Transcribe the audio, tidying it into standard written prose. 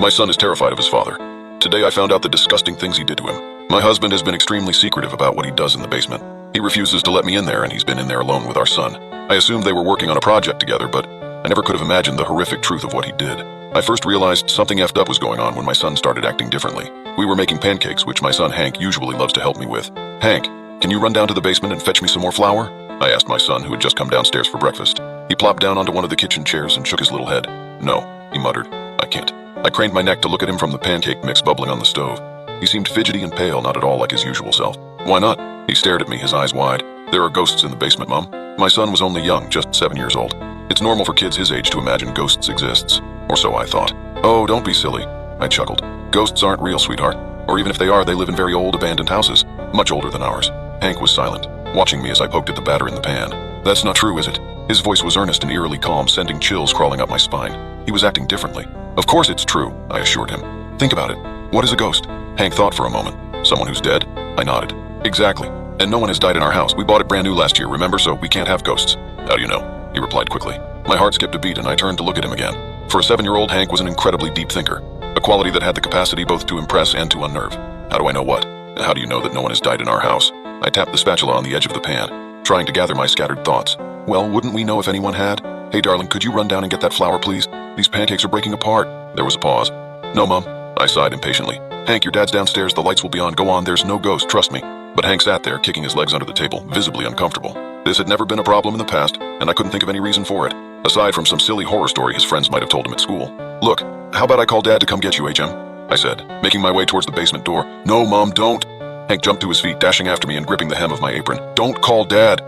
My son is terrified of his father. Today I found out the disgusting things he did to him. My husband has been extremely secretive about what he does in the basement. He refuses to let me in there, and he's been in there alone with our son. I assumed they were working on a project together, but I never could have imagined the horrific truth of what he did. I first realized something effed up was going on when my son started acting differently. We were making pancakes, which my son Hank usually loves to help me with. "Hank, can you run down to the basement and fetch me some more flour?" I asked my son, who had just come downstairs for breakfast. He plopped down onto one of the kitchen chairs and shook his little head. "No," he muttered. "I can't." I craned my neck to look at him from the pancake mix bubbling on the stove. He seemed fidgety and pale, not at all like his usual self. "Why not?" He stared at me, his eyes wide. "There are ghosts in the basement, Mom." My son was only young, just 7 years old. It's normal for kids his age to imagine ghosts exists. Or so I thought. "Oh, don't be silly," I chuckled. "Ghosts aren't real, sweetheart. Or even if they are, they live in very old abandoned houses, much older than ours." Hank was silent, watching me as I poked at the batter in the pan. "That's not true, is it?" His voice was earnest and eerily calm, sending chills crawling up my spine. He was acting differently. "Of course it's true," I assured him. "Think about it. What is a ghost?" Hank thought for a moment. "Someone who's dead?" I nodded. "Exactly. And no one has died in our house. We bought it brand new last year, remember? So we can't have ghosts." "How do you know?" He replied quickly. My heart skipped a beat and I turned to look at him again. For a 7-year-old, Hank was an incredibly deep thinker, a quality that had the capacity both to impress and to unnerve. "How do I know what? And how do you know that no one has died in our house?" I tapped the spatula on the edge of the pan, trying to gather my scattered thoughts. "Well, wouldn't we know if anyone had? Hey, darling, could you run down and get that flour, please? These pancakes are breaking apart." There was a pause. "No, Mom," I sighed impatiently. "Hank, your dad's downstairs. The lights will be on. Go on, there's no ghost, trust me." But Hank sat there, kicking his legs under the table, visibly uncomfortable. This had never been a problem in the past, and I couldn't think of any reason for it, aside from some silly horror story his friends might have told him at school. "Look, how about I call Dad to come get you, HM?" I said, making my way towards the basement door. "No, Mom, don't." Hank jumped to his feet, dashing after me and gripping the hem of my apron. "Don't call Dad."